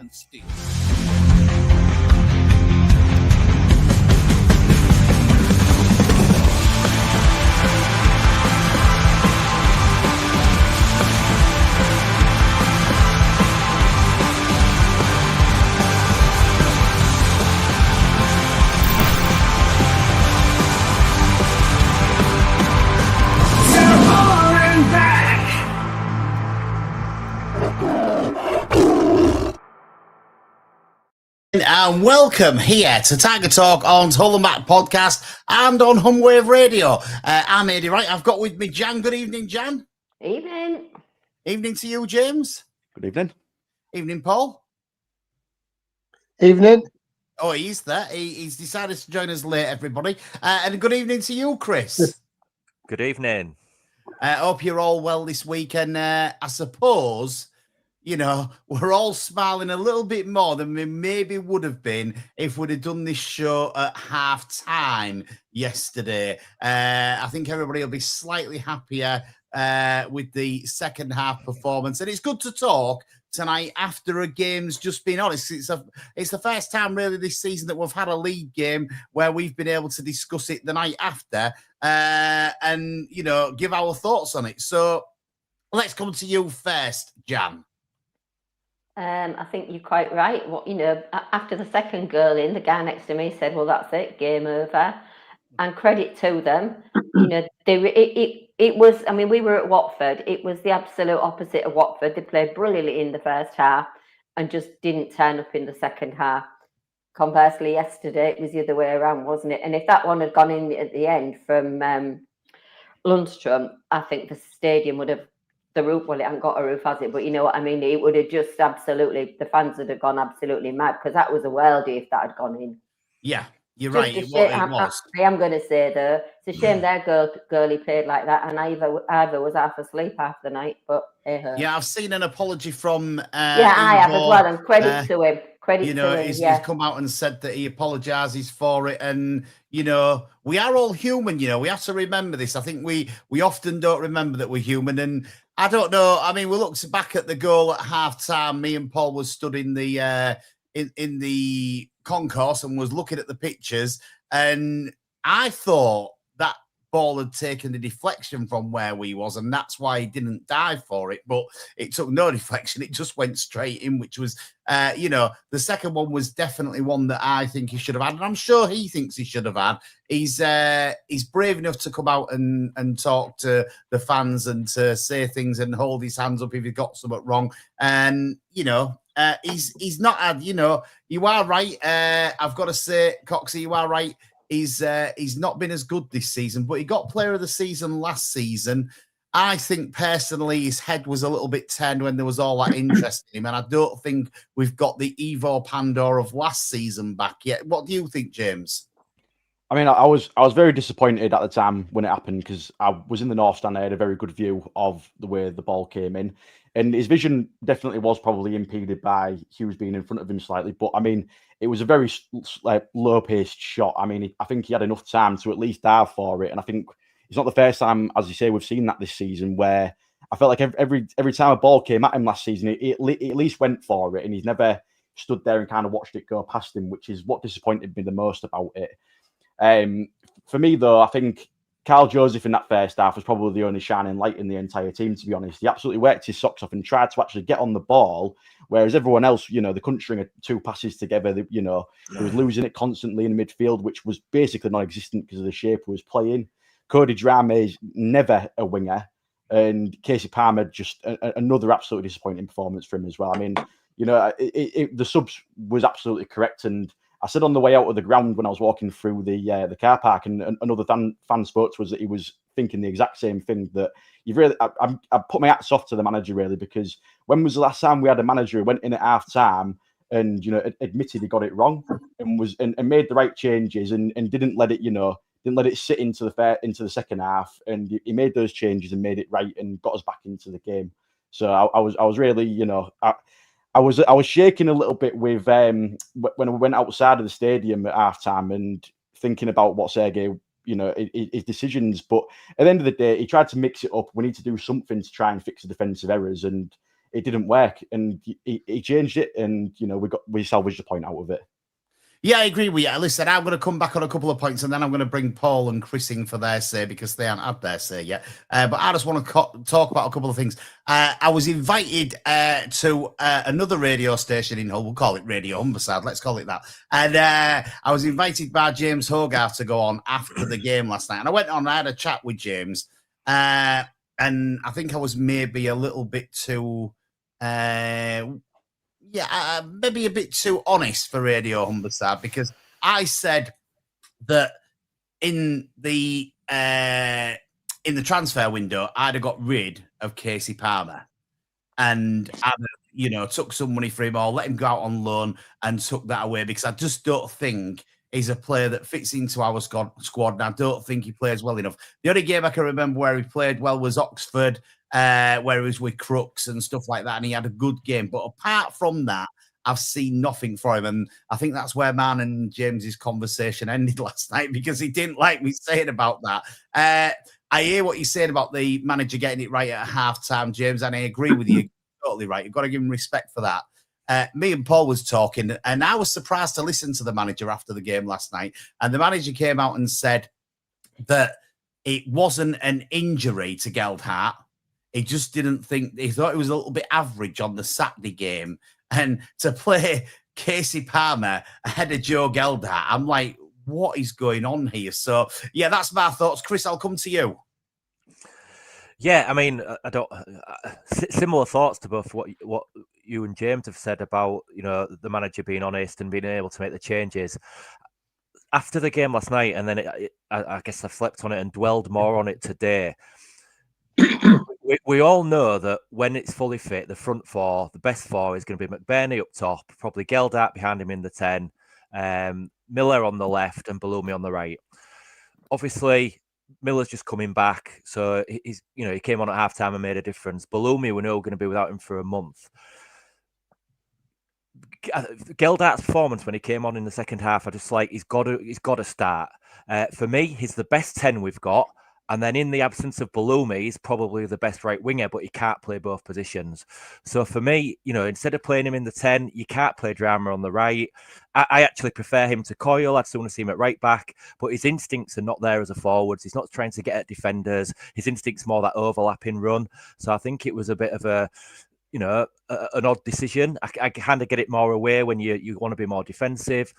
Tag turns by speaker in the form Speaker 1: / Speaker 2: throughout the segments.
Speaker 1: MKM Stadium. And welcome here to Tiger Talk on Hull and Back podcast and on Humwave Radio. I'm Eddie Wright. I've got with me Jan. Good evening, Jan.
Speaker 2: Evening.
Speaker 1: Evening to you, James.
Speaker 3: Good evening.
Speaker 1: Evening, Paul.
Speaker 4: Evening.
Speaker 1: Oh, he's there. He's decided to join us late, everybody. And good evening to you, Chris.
Speaker 5: Good evening.
Speaker 1: I hope you're all well this week. And I suppose, you know, we're all smiling a little bit more than we maybe would have been if we'd have done this show at half time yesterday. I think everybody will be slightly happier with the second half performance. And it's good to talk tonight after a game's just been honest. It's the first time really this season that we've had a league game where we've been able to discuss it the night after and, you know, give our thoughts on it. So let's come to you first, Jan.
Speaker 2: I think you're quite right. After the second goal in, the guy next to me said, "Well, that's it, game over." And credit to them, it was. I mean, we were at Watford. It was the absolute opposite of Watford. They played brilliantly in the first half and just didn't turn up in the second half. Conversely, yesterday it was the other way around, wasn't it? And if that one had gone in at the end from Lundstrom, I think the stadium would have. The roof, well, it hasn't got a roof, has it? But you know what I mean? It would have just absolutely, the fans would have gone absolutely mad because that was a worldie if that had gone in.
Speaker 1: Yeah, you're right. It was.
Speaker 2: I am going to say, though, it's a shame their girlie played like that, and Ivor was half asleep half the night, but
Speaker 1: yeah, I've seen an apology from
Speaker 2: I have as well, and credit to him.
Speaker 1: He's come out and said that he apologises for it. And, you know, we are all human, you know, we have to remember this. I think we often don't remember that we're human. And I don't know. I mean, we looked back at the goal at half time. Me and Paul was stood in the in the concourse and was looking at the pictures. And I thought that ball had taken the deflection from where we was, and that's why he didn't dive for it. But it took no deflection; it just went straight in, which was, you know, the second one was definitely one that I think he should have had, and I'm sure he thinks he should have had. He's brave enough to come out and talk to the fans and to say things and hold his hands up if he got something wrong, and you know. He's not had, you know, you are right. I've got to say, Coxie, you are right. He's not been as good this season, but he got player of the season last season. I think personally his head was a little bit turned when there was all that interest in him, and I don't think we've got the Ivo Pandor of last season back yet. What do you think, James?
Speaker 3: I mean, I was very disappointed at the time when it happened because I was in the North Stand. I had a very good view of the way the ball came in. And his vision definitely was probably impeded by Hughes being in front of him slightly. But, I mean, it was a very low-paced shot. I mean, I think he had enough time to at least dive for it. And I think it's not the first time, as you say, we've seen that this season where I felt like every time a ball came at him last season, it at least went for it. And he's never stood there and kind of watched it go past him, which is what disappointed me the most about it. For me, though, I think Carl Joseph in that first half was probably the only shining light in the entire team, to be honest. He absolutely worked his socks off and tried to actually get on the ball, whereas everyone else, you know, they couldn't string two passes together. You know, he was losing it constantly in midfield, which was basically non-existent because of the shape he was playing. Cody Drame is never a winger, and Casey Palmer, just another absolutely disappointing performance for him as well. I mean, you know, the subs was absolutely correct, and I said on the way out of the ground when I was walking through the car park, and another fan spoke to us that he was thinking the exact same thing. That I put my hats off to the manager really, because when was the last time we had a manager who went in at half time and admitted he got it wrong and made the right changes and didn't let it sit into the second half, and he made those changes and made it right and got us back into the game. So I was really I was shaking a little bit with when we went outside of the stadium at halftime and thinking about what Sergei, his decisions. But at the end of the day, he tried to mix it up. We need to do something to try and fix the defensive errors. And it didn't work, and he changed it, and we salvaged the point out of it.
Speaker 1: Yeah, I agree with you. Listen, I'm going to come back on a couple of points, and then I'm going to bring Paul and Chris in for their say because they haven't had their say yet. But I just want to talk about a couple of things. I was invited to another radio station in Hull. We'll call it Radio Humberside. Let's call it that. And I was invited by James Hogarth to go on after the game last night. And I went on, I had a chat with James. And I think I was maybe a little bit too... maybe a bit too honest for Radio Humberside, because I said that in the transfer window, I'd have got rid of Casey Palmer and I'd took some money for him or let him go out on loan and took that away, because I just don't think he's a player that fits into our squad, and I don't think he plays well enough. The only game I can remember where he played well was Oxford, where he was with Crooks and stuff like that, and he had a good game. But apart from that, I've seen nothing for him, and I think that's where man and James's conversation ended last night, because he didn't like me saying about that. I hear what you're saying about the manager getting it right at half-time, James, and I agree with you. Totally right. You've got to give him respect for that. Me and Paul was talking, and I was surprised to listen to the manager after the game last night, and the manager came out and said that it wasn't an injury to Geldhart. He just didn't think, he thought it was a little bit average on the Saturday game. And to play Casey Palmer ahead of Joe Geldhart, I'm like, what is going on here? So, yeah, that's my thoughts. Chris, I'll come to you.
Speaker 4: Yeah, I mean, I don't similar thoughts to both what you and James have said about, the manager being honest and being able to make the changes. After the game last night, and then I guess I slept on it and dwelled more on it today. We all know that when it's fully fit, the front four, the best four is going to be McBurnie up top, probably Geldhart behind him in the 10, Miller on the left and Balumi on the right. Obviously, Miller's just coming back, so he came on at half-time and made a difference. Balumi, we know we're going to be without him for a month. Geldhart's performance when he came on in the second half, I just like he's got to start. For me, he's the best 10 we've got. And then in the absence of Balumi, he's probably the best right winger, but he can't play both positions. So for me, instead of playing him in the 10, you can't play Drama on the right. I actually prefer him to Coyle. I'd still want to see him at right back, but his instincts are not there as a forwards. He's not trying to get at defenders. His instinct's more that overlapping run. So I think it was a bit of an odd decision. I kind of get it more away when you want to be more defensive.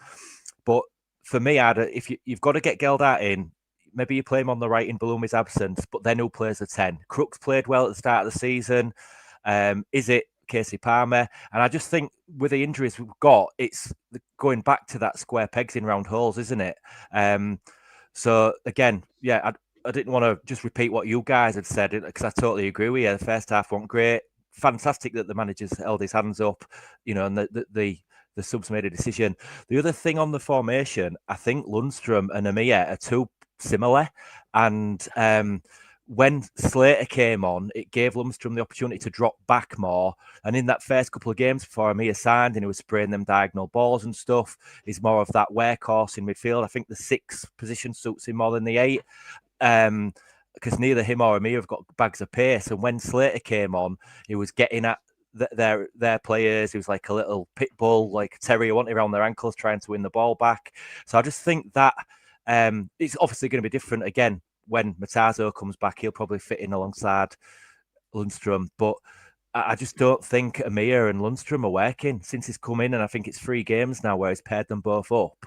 Speaker 4: But for me, if you've got to get Geldhart in, maybe you play him on the right in Balumi's absence, but then who plays the 10? Crooks played well at the start of the season. Is it Casey Palmer? And I just think with the injuries we've got, it's going back to that square pegs in round holes, isn't it? So again, yeah, I didn't want to just repeat what you guys had said, because I totally agree with you. The first half went great. Fantastic that the manager's held his hands up, and the subs made a decision. The other thing on the formation, I think Lundstrom and Amir are too similar, and when Slater came on, it gave Lundstrom the opportunity to drop back more, and in that first couple of games before Amir signed and he was spraying them diagonal balls and stuff, he's more of that workhorse in midfield. I think the 6 position suits him more than the 8, because neither him or Amir have got bags of pace, and when Slater came on, he was getting at their players. He was like a little pit bull, like a terrier wanting around their ankles trying to win the ball back. So I just think that it's obviously going to be different again when Matazo comes back. He'll probably fit in alongside Lundstrom, but I just don't think Amir and Lundstrom are working since he's come in, and I think it's 3 games now where he's paired them both up.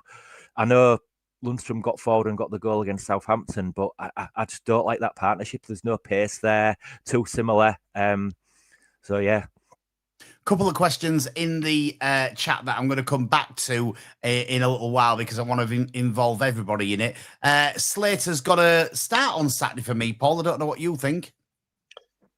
Speaker 4: I know Lundstrom got forward and got the goal against Southampton, but I just don't like that partnership. There's no pace there, too similar. So yeah.
Speaker 1: Couple of questions in the chat that I'm going to come back to in a little while, because I want to involve everybody in it. Slater's got to start on Saturday for me, Paul. I don't know what you think.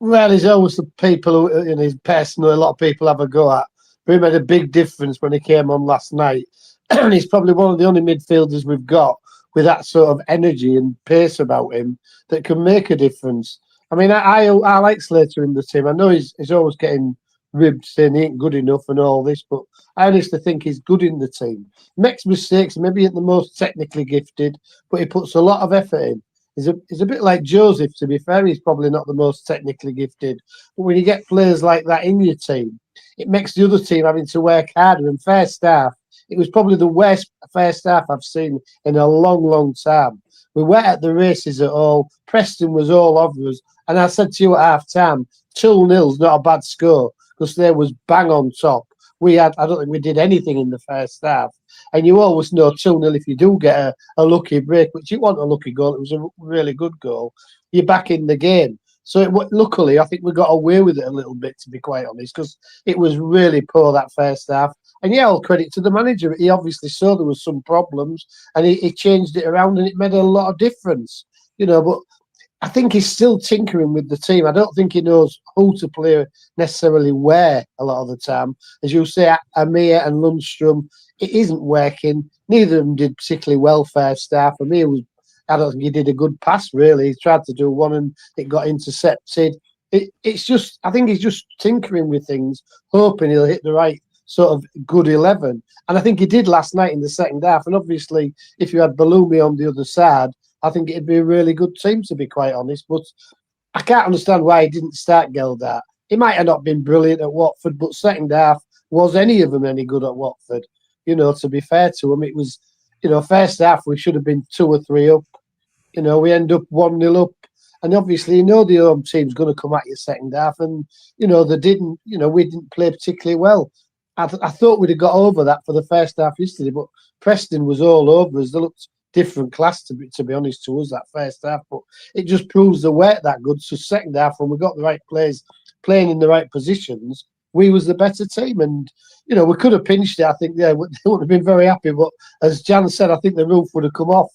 Speaker 5: Well, there's always the people who, in his personal, a lot of people have a go at. But he made a big difference when he came on last night. And he's probably one of the only midfielders we've got with that sort of energy and pace about him that can make a difference. I mean, I like Slater in the team. I know he's always getting ribbed saying he ain't good enough and all this, but I honestly think he's good in the team. Makes mistakes, maybe ain't the most technically gifted, but he puts a lot of effort in. He's a bit like Joseph, to be fair. He's probably not the most technically gifted. But when you get players like that in your team, it makes the other team having to work harder. And first half, it was probably the worst first half I've seen in a long, long time. We weren't at the races at all. Preston was all over us. And I said to you at half time, 2-0's not a bad score because they was bang on top. I don't think we did anything in the first half. And you always know 2-0 if you do get a lucky break, which you want a lucky goal. It was a really good goal. You're back in the game. So luckily, I think we got away with it a little bit, to be quite honest, because it was really poor that first half. And yeah, all credit to the manager. He obviously saw there was some problems and he changed it around and it made a lot of difference. But I think he's still tinkering with the team. I don't think he knows who to play necessarily where a lot of the time. As you say, Amir and Lundstrom, it isn't working. Neither of them did particularly well first half. Amir I don't think he did a good pass, really. He tried to do one and it got intercepted. It's just, I think he's just tinkering with things, hoping he'll hit the right sort of good 11. And I think he did last night in the second half. And obviously, if you had Balumi on the other side, I think it'd be a really good team, to be quite honest. But I can't understand why he didn't start Geldart. He might have not been brilliant at Watford, but second half, was any of them any good at Watford? To be fair to him, it was, first half we should have been 2 or 3 up. We end up 1-0 up. And obviously, the home team's going to come at you second half. And, they didn't, we didn't play particularly well. I thought we'd have got over that for the first half yesterday, but Preston was all over us. They looked different class, to be honest, to us that first half. But it just proves they weren't that good. So second half, when we got the right players playing in the right positions, we was the better team. And, we could have pinched it. I think they wouldn't have been very happy. But as Jan said, I think the roof would have come off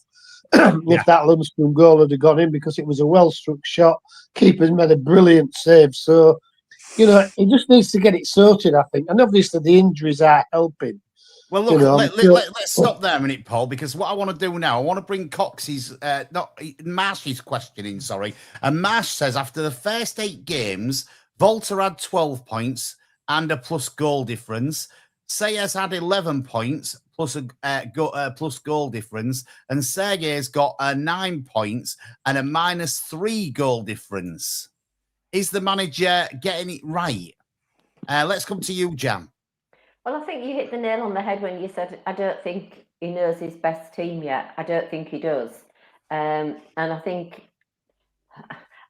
Speaker 5: if that Lundstrom goal had gone in, because it was a well-struck shot. Keeper's made a brilliant save. So, he just needs to get it sorted, I think. And obviously the injuries are helping.
Speaker 1: Well, look, let's stop there a minute, Paul, because what I want to do now, I want to bring Marsh's question in, sorry. And Marsh says, after the first 8 games, Volta had 12 points and a plus goal difference. Sayers had 11 points plus plus goal difference. And Sergey's got 9 points and a -3 goal difference. Is the manager getting it right? Let's come to you, Jan.
Speaker 2: Well, I think you hit the nail on the head when you said, I don't think he knows his best team yet. I don't think he does. And I think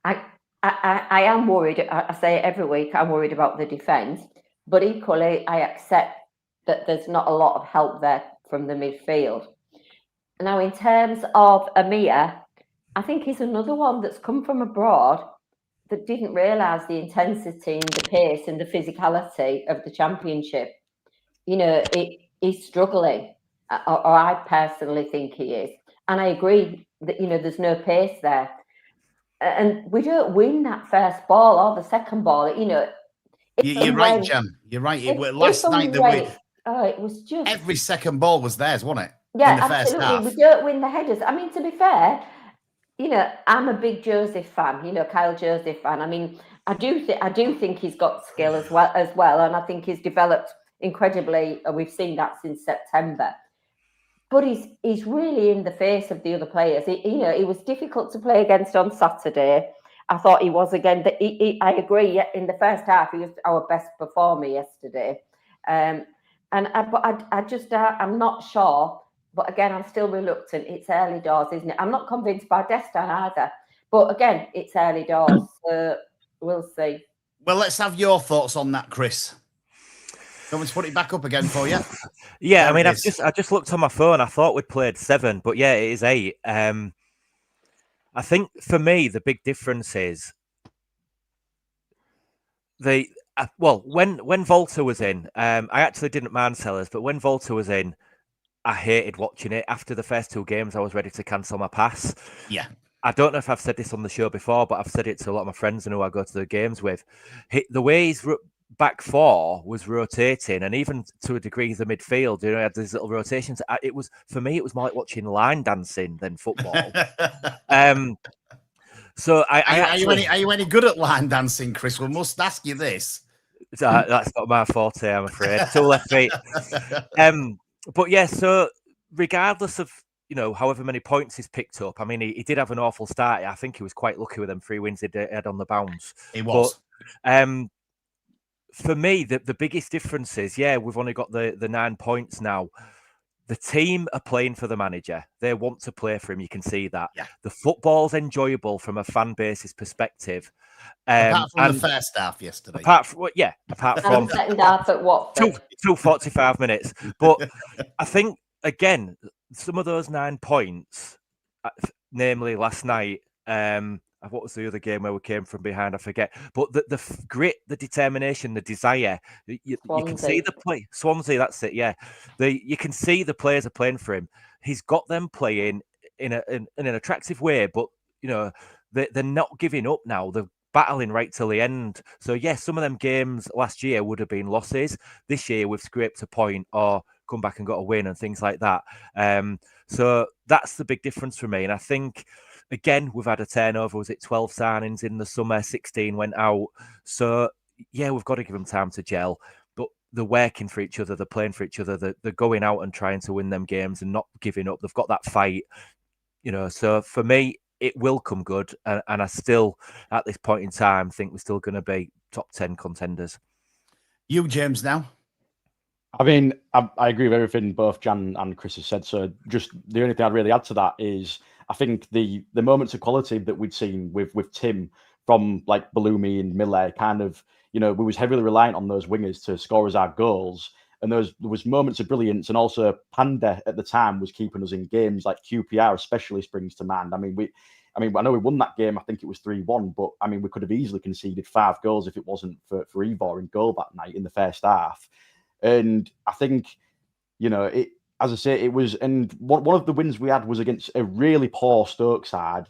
Speaker 2: I am worried. I say it every week, I'm worried about the defence. But equally, I accept that there's not a lot of help there from the midfield. Now, in terms of Amir, I think he's another one that's come from abroad that didn't realise the intensity and the pace and the physicality of the Championship. He's struggling, or I personally think he is. And I agree that, there's no pace there. And we don't win that first ball or the second ball,
Speaker 1: You're right, Jan. You're right. Last night,
Speaker 2: it was just...
Speaker 1: every second ball was theirs, wasn't it?
Speaker 2: Yeah,
Speaker 1: in the
Speaker 2: absolutely.
Speaker 1: First half.
Speaker 2: We don't win the headers. I mean, to be fair, I'm a big Joseph fan, Kyle Joseph fan. I mean, I do think he's got skill as well, and I think he's developed incredibly. We've seen that since September. But he's really in the face of the other players. He was difficult to play against on Saturday. I thought he was again. I agree. In the first half, he was our best performer yesterday. But I'm not sure. But again, I'm still reluctant. It's early doors, isn't it? I'm not convinced by Destin either. But again, it's early doors. So we'll see.
Speaker 1: Well, let's have your thoughts on that, Chris. Want me to put it back up again for you?
Speaker 4: Yeah, I mean, I just looked on my phone. I thought we'd played 7, but yeah, it is 8. I think for me, the big difference is when Volta was in, I actually didn't mind Sellers, but when Volta was in, I hated watching it. After the first 2 games, I was ready to cancel my pass.
Speaker 1: Yeah.
Speaker 4: I don't know if I've said this on the show before, but I've said it to a lot of my friends and who I go to the games with. The way his back 4 was rotating, and even to a degree, the midfield, he had these little rotations. For me, it was more like watching line dancing than football. So are
Speaker 1: you any good at line dancing, Chris? We must ask you this.
Speaker 4: That's not my forte, I'm afraid. 2 left feet. But yeah, so regardless of however many points he's picked up. I mean, he did have an awful start. I think he was quite lucky with them 3 wins he had on the bounce.
Speaker 1: He was.
Speaker 4: But for me, the biggest difference is, we've only got the 9 points now. The team are playing for the manager. They want to play for him. You can see that.
Speaker 1: Yeah.
Speaker 4: The football's enjoyable from a fan base's perspective.
Speaker 1: Apart from the first half yesterday.
Speaker 4: Apart from
Speaker 2: second half at Watford.
Speaker 4: 2:45 minutes. But I think, again, some of those 9 points, namely last night, what was the other game where we came from behind? I forget. But the grit, the determination, the desire, you can see the play. Swansea, that's it. Yeah, you can see the players are playing for him. He's got them playing in an attractive way, but they're not giving up now. They're battling right till the end. So some of them games last year would have been losses. This year we've scraped a point or come back and got a win and things like that. So that's the big difference for me. And I think, again, we've had a turnover. Was it 12 signings in the summer? 16 went out. So, we've got to give them time to gel. But they're working for each other. They're playing for each other. They're going out and trying to win them games and not giving up. They've got that fight. So for me, it will come good. And I still, at this point in time, think we're still going to be top 10 contenders.
Speaker 1: You, James, now?
Speaker 3: I mean, I agree with everything both Jan and Chris have said. So just the only thing I'd really add to that is I think the moments of quality that we'd seen with Tim from like Balumi and Miller, kind of, we was heavily reliant on those wingers to score us our goals. And there was moments of brilliance, and also Panda at the time was keeping us in games. Like QPR especially springs to mind. I mean, I know we won that game. I think it was 3-1, but I mean, we could have easily conceded 5 goals if it wasn't for Ivor in goal that night in the first half. And I think, as I say, it was, and one of the wins we had was against a really poor Stoke side.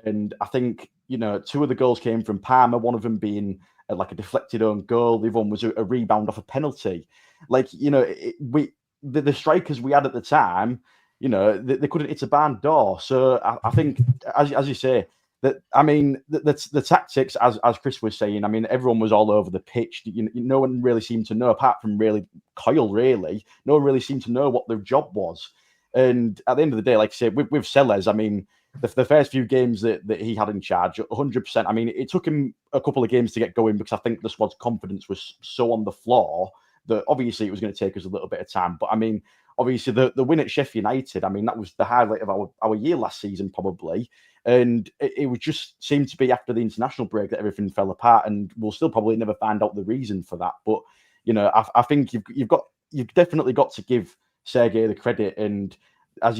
Speaker 3: And I think, 2 of the goals came from Palmer, one of them being like a deflected own goal. The other one was a rebound off a penalty. Like, the strikers we had at the time, they couldn't hit a barn door. So I think, as you say, that, I mean, the tactics, as Chris was saying, I mean, everyone was all over the pitch. No one really seemed to know, apart from really Coyle, really. No one really seemed to know what their job was. And at the end of the day, like I said, with Sellers, I mean, the first few games that he had in charge, 100%. I mean, it took him a couple of games to get going because I think the squad's confidence was so on the floor that obviously it was going to take us a little bit of time. But I mean, obviously the win at Sheffield United, I mean, that was the highlight of our year last season, probably. And it would just seem to be after the international break that everything fell apart, and we'll still probably never find out the reason for that. But I think you've definitely got to give Sergei the credit, and as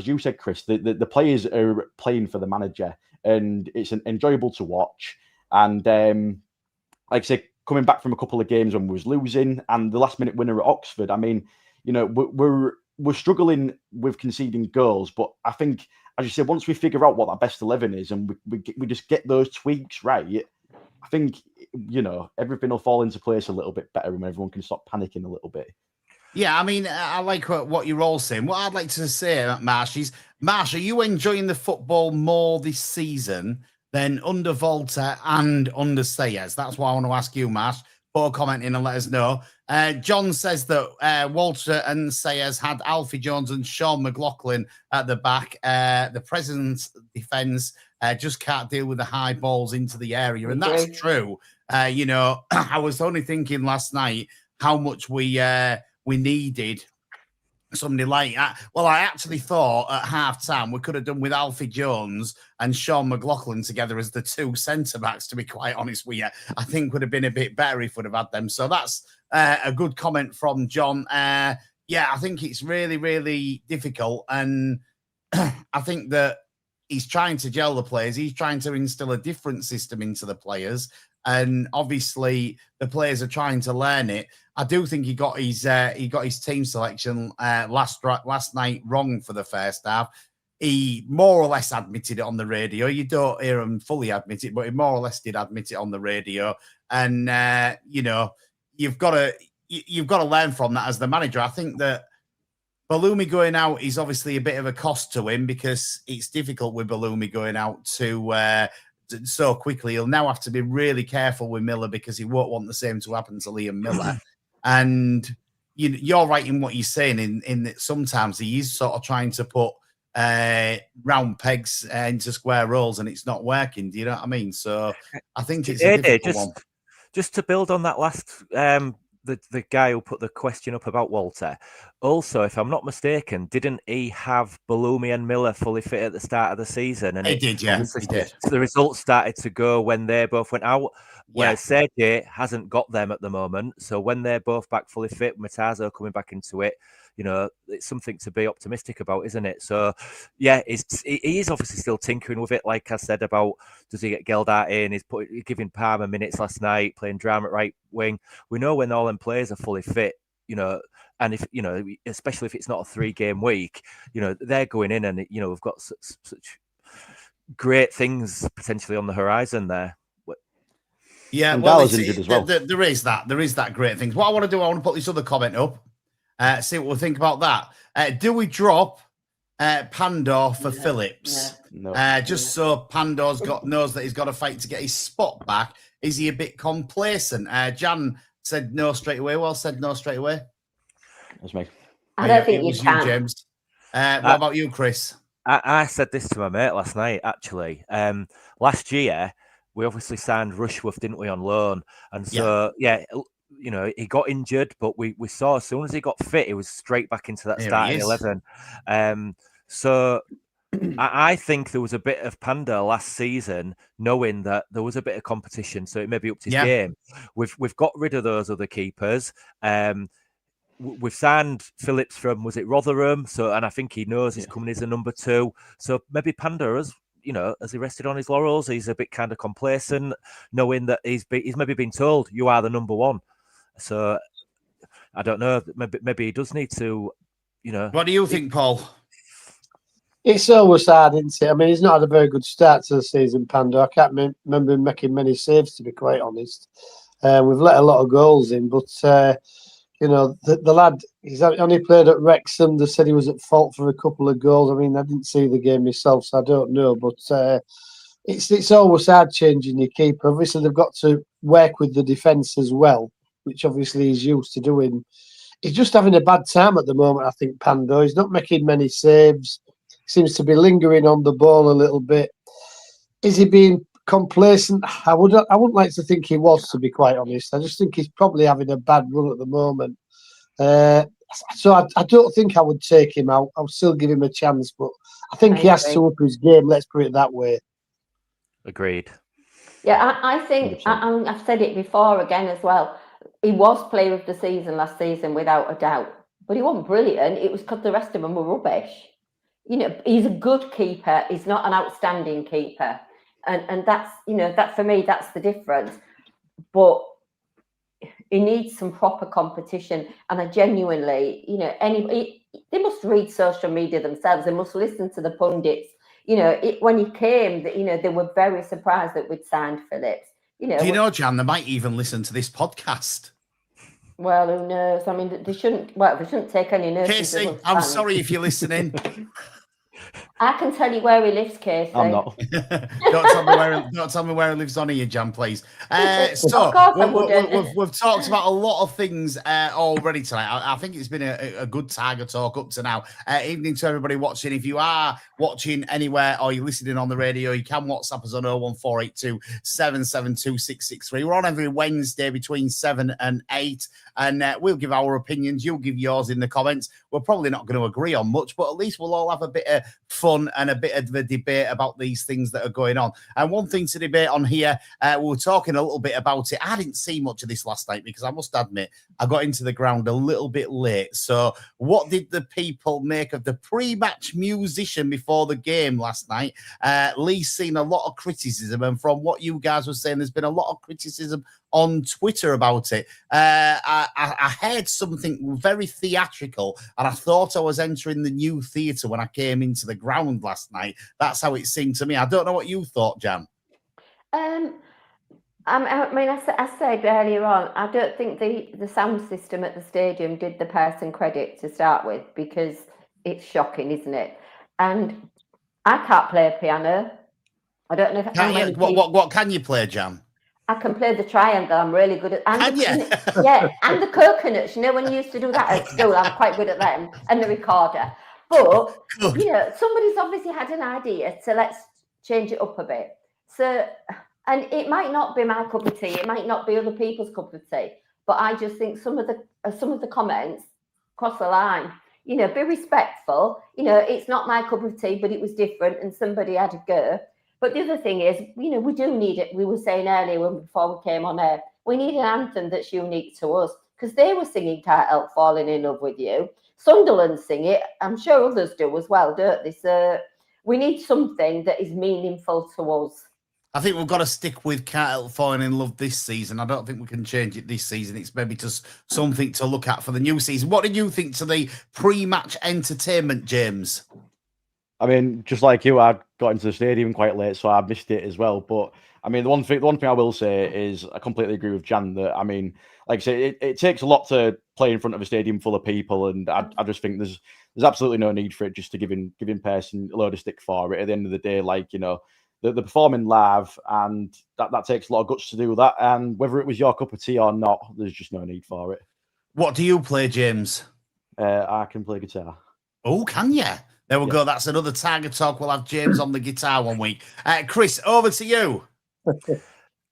Speaker 3: you said, Chris, the players are playing for the manager, and it's enjoyable to watch. And like I say, coming back from a couple of games when we was losing, and the last minute winner at Oxford, I mean, we're struggling with conceding goals, but I think, as you said, once we figure out what that best 11 is and we just get those tweaks right, I think, everything will fall into place a little bit better and everyone can stop panicking a little bit.
Speaker 1: Yeah, I mean, I like what you're all saying. What I'd like to say, Marsh, is, Marsh, are you enjoying the football more this season than under Volta and under Sayers? That's what I want to ask you, Marsh. Put a comment in and let us know. John says that Walter and Sayers had Alfie Jones and Sean McLaughlin at the back. The President's defence just can't deal with the high balls into the area. And that's true. I was only thinking last night how much we needed somebody like that. Well, I actually thought at half-time we could have done with Alfie Jones and Sean McLaughlin together as the 2 centre-backs, to be quite honest with you. I think would have been a bit better if we'd have had them. So that's a good comment from John. I think it's really, really difficult. And I think that he's trying to gel the players. He's trying to instill a different system into the players. And obviously the players are trying to learn it. I do think he got his team selection last night wrong for the first half. He more or less admitted it on the radio. You don't hear him fully admit it, but he more or less did admit it on the radio. And you've got to learn from that as the manager. I think that Balumi going out is obviously a bit of a cost to him because it's difficult with Balumi going out to so quickly. He'll now have to be really careful with Miller because he won't want the same to happen to Liam Miller. And you're right in what you're saying in that sometimes he is sort of trying to put round pegs into square holes, and it's not working. Do you know what I mean? So I think it's a difficult one.
Speaker 4: Just to build on that last, the guy who put the question up about Walter. Also, if I'm not mistaken, didn't he have Bellumi and Miller fully fit at the start of the season? And
Speaker 1: he did, yeah. He did.
Speaker 4: The results started to go when they both went out. Whereas Sergej hasn't got them at the moment. So when they're both back fully fit, Matazo coming back into it, it's something to be optimistic about, isn't it? So, yeah, he is obviously still tinkering with it. Like I said about, does he get Geldart in? He's giving Palmer minutes last night, playing Drama at right wing. We know when all them players are fully fit, and if, especially if it's not a 3-game week, they're going in and, we've got such great things potentially on the horizon there.
Speaker 1: Yeah,
Speaker 3: and
Speaker 1: well,
Speaker 3: injured as well.
Speaker 1: There is that great things. What I want to do, I want to put this other comment up, see what we think about that. Do we drop Pandor for Phillips?
Speaker 3: No.
Speaker 1: Just so Pandor's knows that he's got to fight to get his spot back. Is he a bit complacent? Jan said no straight away. Well said no straight away.
Speaker 3: That's me.
Speaker 2: I don't think you can.
Speaker 1: James. What about you, Chris?
Speaker 4: I said this to my mate last night, actually. Last year, we obviously signed Rushworth, didn't we, on loan? And so, he got injured, but we saw as soon as he got fit, he was straight back into that starting 11. So I think there was a bit of Panda last season, knowing that there was a bit of competition, so it maybe upped his game. We've got rid of those other keepers. We've signed Phillips from, was it Rotherham? And I think he knows he's coming as a number 2. So maybe Panda has he rested on his laurels? He's a bit kind of complacent, knowing that he's maybe been told you are the number 1. So I don't know. Maybe he does need to,
Speaker 1: What do you think, Paul?
Speaker 5: It's always hard, isn't it? I mean, he's not had a very good start to the season, Pando. I can't remember him making many saves, to be quite honest. We've let a lot of goals in, but the lad, he's only played at Wrexham. They said he was at fault for a couple of goals. I mean, I didn't see the game myself, so I don't know. But it's always hard changing your keeper. Obviously, they've got to work with the defence as well, which obviously he's used to doing. He's just having a bad time at the moment, I think, Pando. He's not making many saves. Seems to be lingering on the ball a little bit. Is he being complacent? I wouldn't like to think he was, to be quite honest. I just think he's probably having a bad run at the moment. So I don't think I would take him out. I'll still give him a chance, but I think he has to up his game. Let's put it that way.
Speaker 4: Agreed.
Speaker 2: Yeah, I think I've said it before again as well. He was player of the season last season without a doubt, but he wasn't brilliant. It was because the rest of them were rubbish. He's a good keeper. He's not an outstanding keeper. And that's, that for me, that's the difference. But he needs some proper competition. And I genuinely, they must read social media themselves. They must listen to the pundits. When he came, they were very surprised that we'd signed Phillips.
Speaker 1: Do you know, Jan, they might even listen to this podcast.
Speaker 2: Well, who knows? I mean, they shouldn't take any notice.
Speaker 1: Casey, I'm sorry if you're listening.
Speaker 2: I can tell you where he lives, Casey.
Speaker 3: I'm not.
Speaker 1: Don't tell me where he lives on here, Jan, please. So we've talked about a lot of things already tonight. I think it's been a good Tiger talk up to now. Evening to everybody watching. If you are watching anywhere or you're listening on the radio, you can WhatsApp us on 01482 772 663. We're on every Wednesday between 7 and 8. And we'll give our opinions. You'll give yours in the comments. We're probably not going to agree on much, but at least we'll all have a bit of fun and a bit of a debate about these things that are going on. And one thing to debate on here, we were talking a little bit about it. I didn't see much of this last night because I must admit, I got into the ground a little bit late. So what did the people make of the pre-match musician before the game last night? Lee's seen a lot of criticism. And from what you guys were saying, there's been a lot of criticism on Twitter about it. I heard something very theatrical and I thought I was entering the new theatre when I came into the ground last night. That's how it seemed to me. I don't know what you thought, Jan.
Speaker 2: I said earlier on, I don't think the sound system at the stadium did the person credit to start with, because it's shocking, isn't it? And I can't play a piano. I don't know if
Speaker 1: what can you play, Jan?
Speaker 2: I can play the triangle. I'm really good at.
Speaker 1: And
Speaker 2: yeah, and the coconuts. When you used to do that at school, I'm quite good at that, and the recorder. But
Speaker 1: Good.
Speaker 2: you know, somebody's obviously had an idea, so let's change it up a bit. So, and it might not be my cup of tea, it might not be other people's cup of tea, but I just think some of the comments cross the line. You know, be respectful. You know, it's not my cup of tea, but it was different, and somebody had a go. But the other thing is, you know, we do need it. We were saying earlier before we came on air, we need an anthem that's unique to us, because they were singing "Can't Help Falling in Love with You." Sunderland sing it. I'm sure others do as well, don't they? So we need something that is meaningful to us.
Speaker 1: I think we've got to stick with Can't Help Falling in Love this season. I don't think we can change it this season. It's maybe just something to look at for the new season. What did you think to the pre-match entertainment, James?
Speaker 3: I mean, just like you, I got into the stadium quite late, so I missed it as well. But I mean, the one thing I will say is I completely agree with Jan that, I mean, like I say, it takes a lot to play in front of a stadium full of people, and I just think there's absolutely no need for it just to giving person a load of stick for it. At the end of the day, like, you know, they're performing live, and that takes a lot of guts to do that. And whether it was your cup of tea or not, there's just no need for it.
Speaker 1: What do you play, James?
Speaker 3: I can play guitar.
Speaker 1: Oh, can you? There we go. That's another Tiger Talk. We'll have James on the guitar one week. Chris, over to you.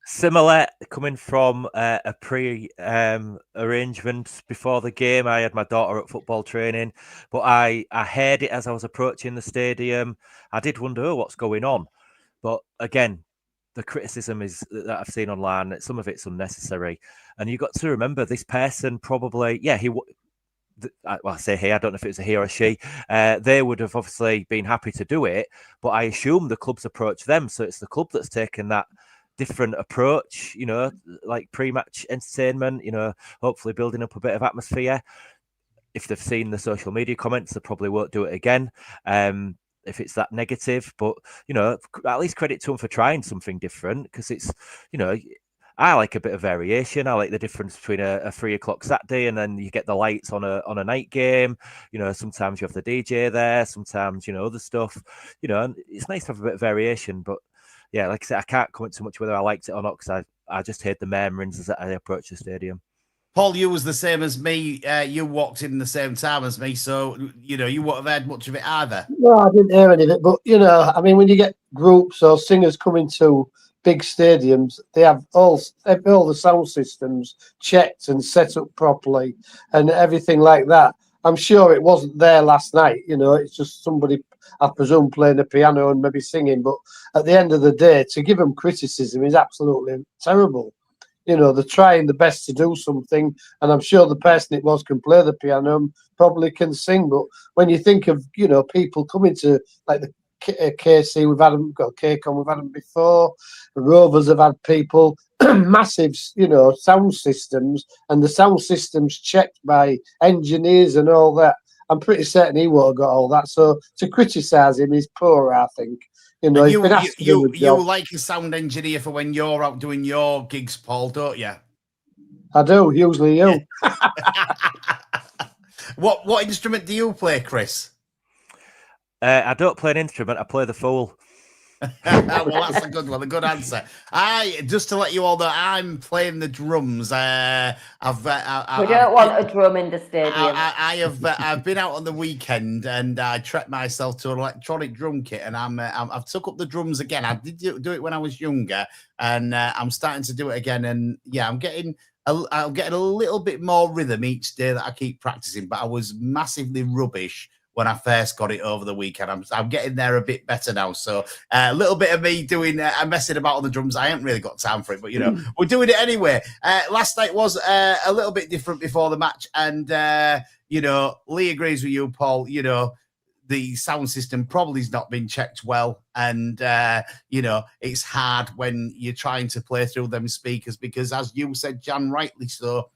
Speaker 4: Similar, coming from a pre-arrangement before the game. I had my daughter at football training, but I heard it as I was approaching the stadium. I did wonder, oh, what's going on? But again, the criticism is that I've seen online, some of it's unnecessary. And you've got to remember, this person probably, I say he, I don't know if it was a he or a she, they would have obviously been happy to do it, but I assume the club's approached them. So it's the club that's taken that different approach, you know, like pre-match entertainment, you know, hopefully building up a bit of atmosphere. If they've seen the social media comments, they probably won't do it again. If it's that negative, but, you know, at least credit to them for trying something different, because it's, you know, I like a bit of variation. I like the difference between a 3 o'clock Saturday and then you get the lights on a night game. You know, sometimes you have the DJ there, sometimes, you know, other stuff, you know, and it's nice to have a bit of variation. But yeah, like I said, I can't comment too much whether I liked it or not, because I just heard the murmurings as I approached the stadium.
Speaker 1: Paul, you was the same as me. You walked in the same time as me, so, you know, you wouldn't have heard much of it either.
Speaker 5: No, I didn't hear any of it. But, you know, I mean, when you get groups or singers coming to big stadiums, they have all the sound systems checked and set up properly and everything like that. I'm sure it wasn't there last night. You know, it's just somebody, I presume, playing the piano and maybe singing. But at the end of the day, to give them criticism is absolutely terrible. You know, they're trying the best to do something, and I'm sure the person it was can play the piano and probably can sing. But when you think of, you know, people coming to, like the KC, we've got KCON, we've had them before. The Rovers have had people, massive, you know, sound systems, and the sound systems checked by engineers and all that. I'm pretty certain he would have got all that. So to criticise him is poor, I think. You know,
Speaker 1: you like a sound engineer for when you're out doing your gigs, Paul, don't you?
Speaker 5: I do, usually you.
Speaker 1: What instrument do you play, Chris?
Speaker 4: I don't play an instrument, I play the fool.
Speaker 1: Well, that's a good one, a good answer. Just to let you all know, I'm playing the drums.
Speaker 2: We don't want a drum in the stadium.
Speaker 1: I've been out on the weekend and I trekked myself to an electronic drum kit, and I've took up the drums again. I did do it when I was younger, and I'm starting to do it again. And yeah, I'm getting a little bit more rhythm each day that I keep practicing. But I was massively rubbish when I first got it over the weekend. I'm getting there a bit better now. So a little bit of me doing, messing about on the drums. I haven't really got time for it, but, you know, we're doing it anyway. Last night was a little bit different before the match. And, you know, Lee agrees with you, Paul. You know, the sound system probably has not been checked well. And, you know, it's hard when you're trying to play through them speakers because, as you said, Jan, rightly so,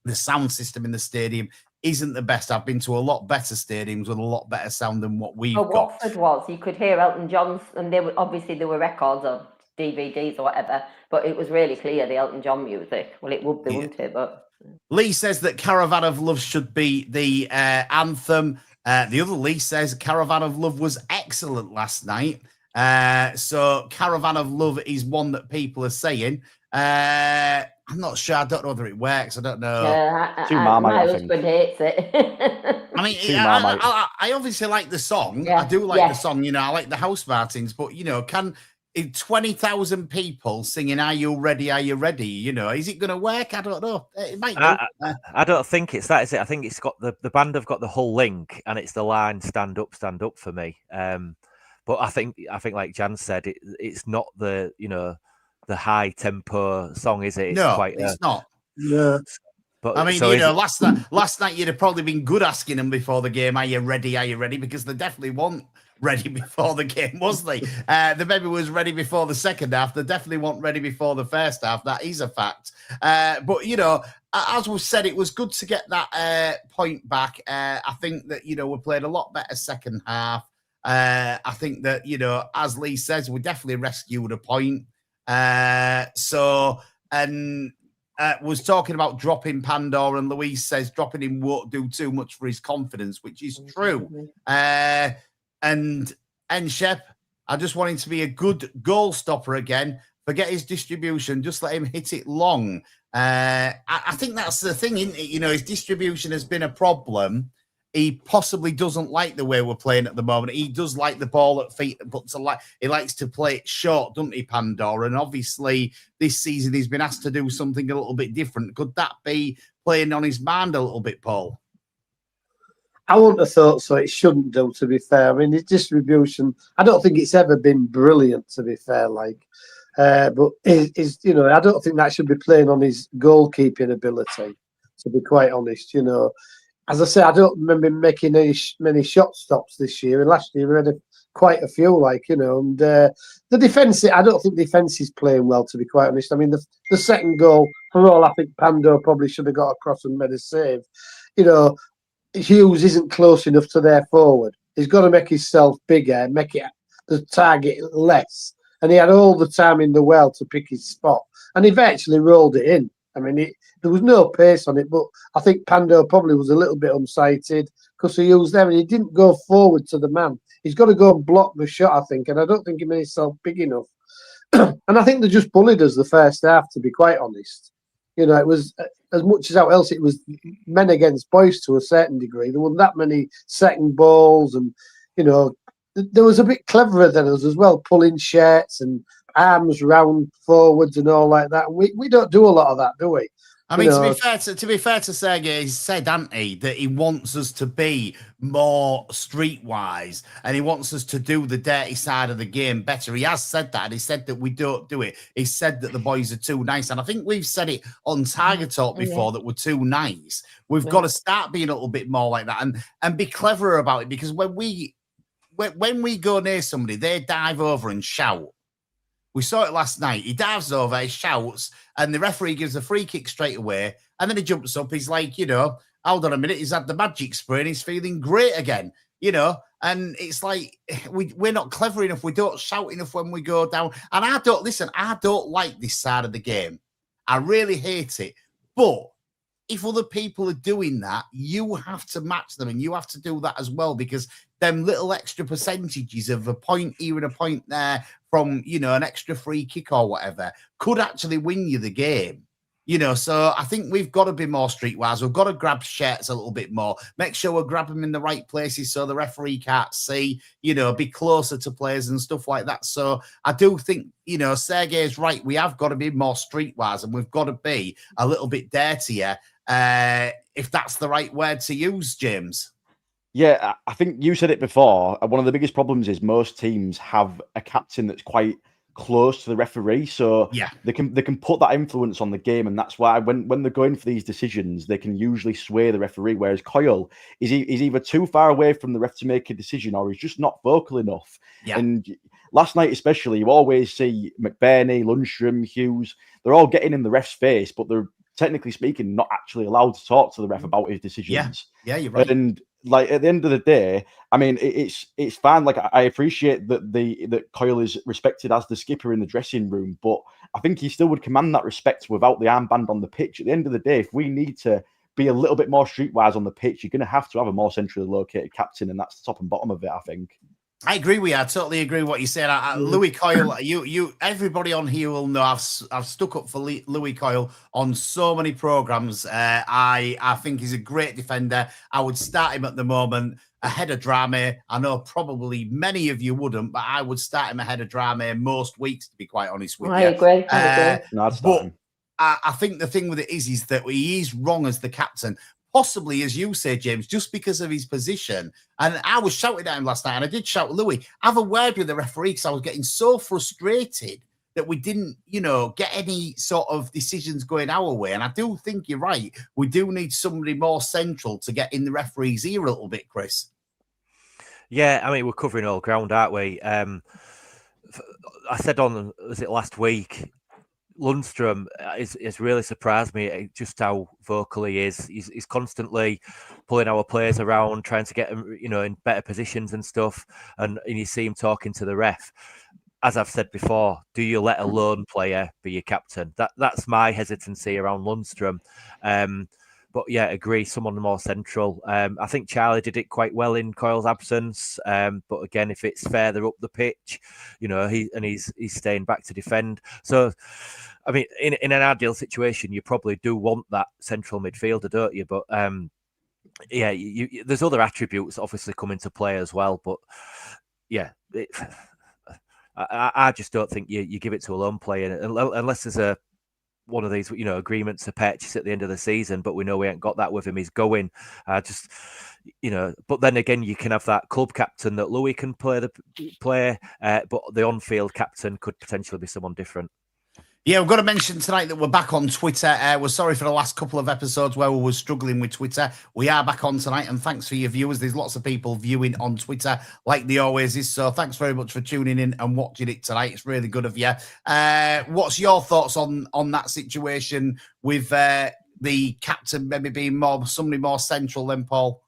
Speaker 1: the sound system in the stadium isn't the best. I've been to a lot better stadiums with a lot better sound than what we've got.
Speaker 2: Watford was. You could hear Elton John's, and there were records or DVDs or whatever, but it was really clear, the Elton John music. Well, it would be, wouldn't it? But
Speaker 1: Lee says that Caravan of Love should be the anthem. The other Lee says Caravan of Love was excellent last night. So Caravan of Love is one that people are saying. I'm not sure. I don't know whether it works. I don't know.
Speaker 3: Too Marmite,
Speaker 2: my
Speaker 3: I think.
Speaker 2: husband hates it.
Speaker 1: I mean,
Speaker 3: Too Marmite.
Speaker 1: I obviously like the song. I do like the song. I like the House Martins, but can 20,000 people singing "Are you ready? Are you ready?" Is it going to work? I don't know. It might.
Speaker 4: I don't think it's that. Is it? I think it's got the band have got the whole link, and it's the line "Stand up, stand up" for me. But I think like Jan said, it's not the the high tempo song, is it?
Speaker 1: It's not.
Speaker 5: Yeah.
Speaker 1: But I mean, last night you'd have probably been good asking them before the game, "Are you ready? Are you ready?" Because they definitely weren't ready before the game, was they? The maybe was ready before the second half. They definitely weren't ready before the first half. That is a fact. But as we said, it was good to get that point back. I think that we played a lot better second half. I think that as Lee says, we definitely rescued a point. Was talking about dropping Pandora, and Louise says dropping him won't do too much for his confidence, which is true. And Shep, I just want him to be a good goal stopper again. Forget his distribution, just let him hit it long. I think that's the thing, isn't it? His distribution has been a problem. He possibly doesn't like the way we're playing at the moment. He does like the ball at feet, but he likes to play it short, doesn't he, Pandora? And obviously, this season he's been asked to do something a little bit different. Could that be playing on his mind a little bit, Paul?
Speaker 5: I wouldn't have thought so. It shouldn't do, to be fair. I mean, his distribution, I don't think it's ever been brilliant, to be fair. But I don't think that should be playing on his goalkeeping ability, to be quite honest. As I say, I don't remember him making many shot stops this year. And last year we had quite a few, and the defence, I don't think the defence is playing well, to be quite honest. I mean, the second goal, for all I think Pando probably should have got across and made a save. Hughes isn't close enough to their forward. He's got to make himself bigger, make it the target less. And he had all the time in the world to pick his spot. And he eventually rolled it in. I mean, there was no pace on it, but I think Pando probably was a little bit unsighted because he was there and he didn't go forward to the man. He's got to go and block the shot, I think, and I don't think he made himself big enough. And I think they just bullied us the first half, to be quite honest. It was, as much as how else, it was men against boys to a certain degree. There weren't that many second balls, and, there was a bit cleverer than us as well, pulling shirts and arms round forwards and all like that. We don't do a lot of that, do we?
Speaker 1: I mean, to be fair to Sergei, he said, hasn't he, that he wants us to be more streetwise and he wants us to do the dirty side of the game better. He has said that, and he said that we don't do it. He said that the boys are too nice, and I think we've said it on Tiger Talk before that we're too nice. We've got to start being a little bit more like that and be cleverer about it, because when we go near somebody, they dive over and shout. We saw it last night. He dives over, he shouts, and the referee gives a free kick straight away. And then he jumps up. He's like, hold on a minute. He's had the magic spray and he's feeling great again, And it's like, we're not clever enough. We don't shout enough when we go down. And I don't like this side of the game. I really hate it. But if other people are doing that, you have to match them and you have to do that as well, because them little extra percentages of a point here and a point there from, an extra free kick or whatever could actually win you the game. So I think we've got to be more streetwise. We've got to grab shirts a little bit more. Make sure we grab them in the right places so the referee can't see, be closer to players and stuff like that. So I do think, Sergei's right. We have got to be more streetwise and we've got to be a little bit dirtier, if that's the right word to use, James.
Speaker 3: Yeah, I think you said it before. One of the biggest problems is most teams have a captain that's quite close to the referee, so they can put that influence on the game, and that's why when they're going for these decisions, they can usually sway the referee. Whereas Coyle is either too far away from the ref to make a decision, or he's just not vocal enough. Yeah. And last night, especially, you always see McBurnie, Lundstrom, Hughes. They're all getting in the ref's face, but they're technically speaking not actually allowed to talk to the ref about his decisions.
Speaker 1: Yeah, you're right.
Speaker 3: And at the end of the day, I mean, it's fine. I appreciate that Coyle is respected as the skipper in the dressing room, but I think he still would command that respect without the armband on the pitch. At the end of the day, if we need to be a little bit more streetwise on the pitch, you're going to have a more centrally located captain, and that's the top and bottom of it, I think.
Speaker 1: I agree with you. I totally agree with what you said. Louis Coyle, everybody on here will know I've stuck up for Louis Coyle on so many programs. I think he's a great defender. I would start him at the moment ahead of Drame. I know probably many of you wouldn't, but I would start him ahead of Drame most weeks, to be quite honest with you.
Speaker 2: I agree.
Speaker 3: No, I'd start him.
Speaker 1: I think the thing with it is that he is wrong as the captain. Possibly, as you say, James, just because of his position. And I was shouting at him last night, and I did shout, Louis, have a word with the referee, because I was getting so frustrated that we didn't, get any sort of decisions going our way. And I do think you're right. We do need somebody more central to get in the referee's ear a little bit, Chris.
Speaker 4: Yeah, I mean, we're covering all ground, aren't we? I said was it last week, Lundstrom has really surprised me just how vocal he is. He's constantly pulling our players around, trying to get them, in better positions and stuff. And you see him talking to the ref. As I've said before, do you let a lone player be your captain? That's my hesitancy around Lundstrom. But yeah, agree. Someone more central. I think Charlie did it quite well in Coyle's absence. But again, if it's further up the pitch, he's staying back to defend. So, I mean, in an ideal situation, you probably do want that central midfielder, don't you? But yeah, there's other attributes obviously come into play as well. But yeah, I just don't think you give it to a lone player unless there's one of these, agreements to purchase at the end of the season, but we know we ain't got that with him. He's going. But then again, you can have that club captain that Louis can play, but the on-field captain could potentially be someone different.
Speaker 1: Yeah, we've got to mention tonight that we're back on Twitter. We're sorry for the last couple of episodes where we were struggling with Twitter. We are back on tonight, and thanks for your viewers. There's lots of people viewing on Twitter, like there always is. So thanks very much for tuning in and watching it tonight. It's really good of you. What's your thoughts on that situation with the captain maybe being somebody more central than Paul?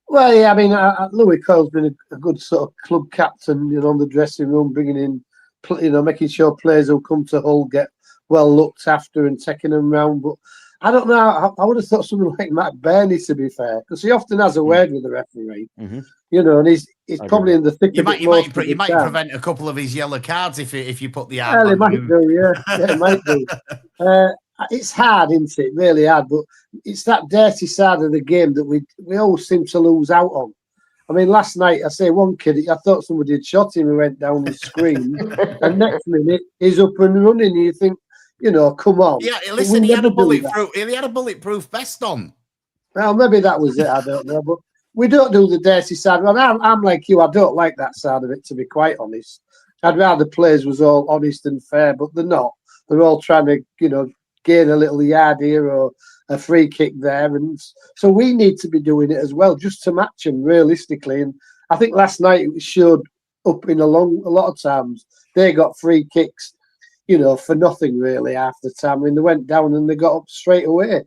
Speaker 5: Well, yeah, I mean, Louis Cole's been a good sort of club captain, on the dressing room, bringing in, making sure players who come to Hull get well looked after and taking them round. But I don't know. I would have thought someone like McBurnie, to be fair, because he often has a word with the referee.
Speaker 3: Mm-hmm.
Speaker 5: And he's probably in the thick of it.
Speaker 1: You might prevent a couple of his yellow cards if you put the hard.
Speaker 5: Well, he might do, yeah. It might do. It's hard, isn't it? Really hard. But it's that dirty side of the game that we always seem to lose out on. I mean, last night, I say one kid, I thought somebody had shot him. He went down and screamed. And next minute, he's up and running. And you think, come on.
Speaker 1: Yeah, listen, he had a bulletproof vest on.
Speaker 5: Well, maybe that was it. I don't know. But we don't do the dirty side. Well, I'm like you. I don't like that side of it, to be quite honest. I'd rather players was all honest and fair, but they're not. They're all trying to, gain a little yard here or a free kick there. And so we need to be doing it as well, just to match them realistically. And I think last night it showed up in a lot of times. They got free kicks, for nothing really half the time. I mean, they went down and they got up straight away.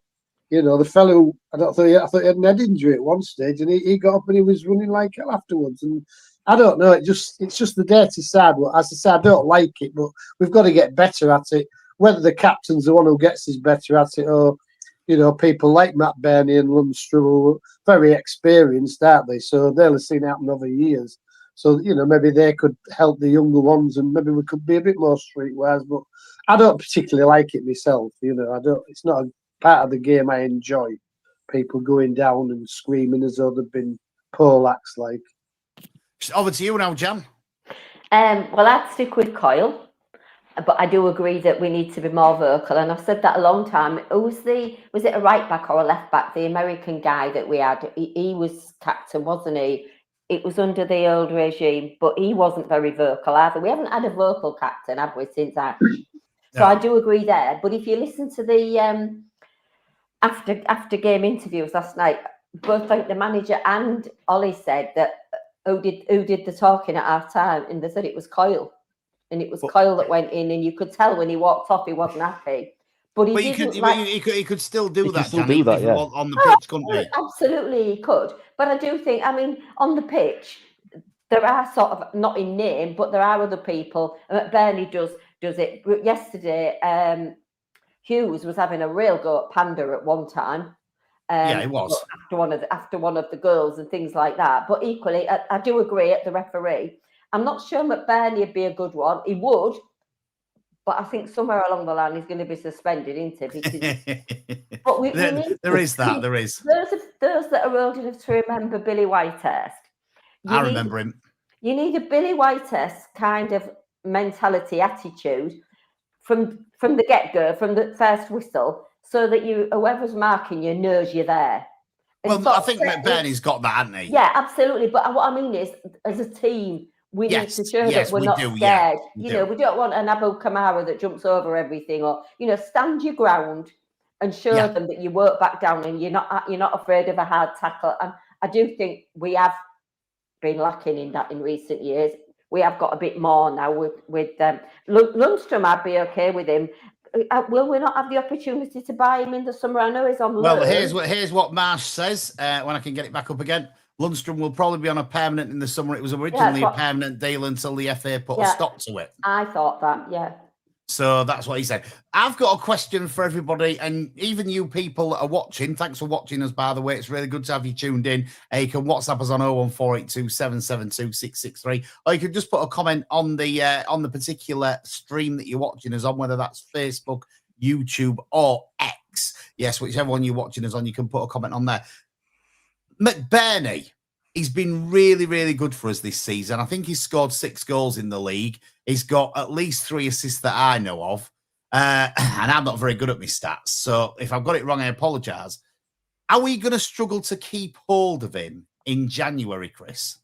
Speaker 5: The fellow, I thought he had an head injury at one stage, and he got up and he was running like hell afterwards. And I don't know, it's just the dirty side. But as I said, I don't like it, but we've got to get better at it. Whether the captain's the one who gets us better at it, or people like McBurnie and Lundstrom who are very experienced, aren't they? So they'll have seen it happen over years. So maybe they could help the younger ones, and maybe we could be a bit more streetwise. But I don't particularly like it myself. I don't. It's not a part of the game I enjoy. People going down and screaming as though they've been poleaxed. Like.
Speaker 1: Over to you now, Jan.
Speaker 2: Well, I'd stick with Coyle. But I do agree that we need to be more vocal, and I've said that a long time. Was it a right back or a left back? The American guy that we had, he was captain, wasn't he? It was under the old regime, but he wasn't very vocal either. We haven't had a vocal captain, have we, since that? So I do agree there. But if you listen to the after game interviews last night, both like the manager and Oli said that who did the talking at half time, and they said it was Coyle. And it was Coyle that went in, and you could tell when he walked off, he wasn't happy. But he
Speaker 1: could still do that.
Speaker 3: Still do that, yeah.
Speaker 1: On the pitch, couldn't he?
Speaker 2: Absolutely, he could. But I do think, on the pitch, there are sort of, not in name, but there are other people. McBurnie does it. Yesterday, Hughes was having a real go at Panda at one time.
Speaker 1: Yeah, it was.
Speaker 2: After one of the goals and things like that. But equally, I do agree at the referee. I'm not sure McBurnie would be a good one. He would, but I think somewhere along the line he's going to be suspended, isn't it? But we need
Speaker 1: there is.
Speaker 2: Those that are old enough to remember Billy Whitehurst.
Speaker 1: I remember him.
Speaker 2: You need a Billy Whitehurst kind of mentality, attitude from the get-go, from the first whistle, so that whoever's marking you knows you're there.
Speaker 1: Well, I think McBurnie's got that, hasn't he?
Speaker 2: Yeah, absolutely. But what I mean is, as a team, we need to show that we're not scared.
Speaker 1: Yeah,
Speaker 2: we don't want an Abu Kamara that jumps over everything, or stand your ground and show them that you won't back down and you're not afraid of a hard tackle. And I do think we have been lacking in that in recent years. We have got a bit more now with Lundstrom. I'd be okay with him. Will we not have the opportunity to buy him in the summer? I know he's on loan.
Speaker 1: Well, here's what Marsh says when I can get it back up again. Lundstrom will probably be on a permanent in the summer. It was originally a permanent deal until the FA put a stop to it.
Speaker 2: I thought that, yeah.
Speaker 1: So that's what he said. I've got a question for everybody, and even you people that are watching. Thanks for watching us, by the way. It's really good to have you tuned in. You can WhatsApp us on 01482 772 663, or you can just put a comment on the particular stream that you're watching us on, whether that's Facebook, YouTube, or X. Yes, whichever one you're watching us on, you can put a comment on there. McBurnie, he's been really, really good for us this season. I think he's scored 6 goals in the league. He's got at least 3 assists that I know of. And I'm not very good at my stats. So if I've got it wrong, I apologise. Are we going to struggle to keep hold of him in January, Chris?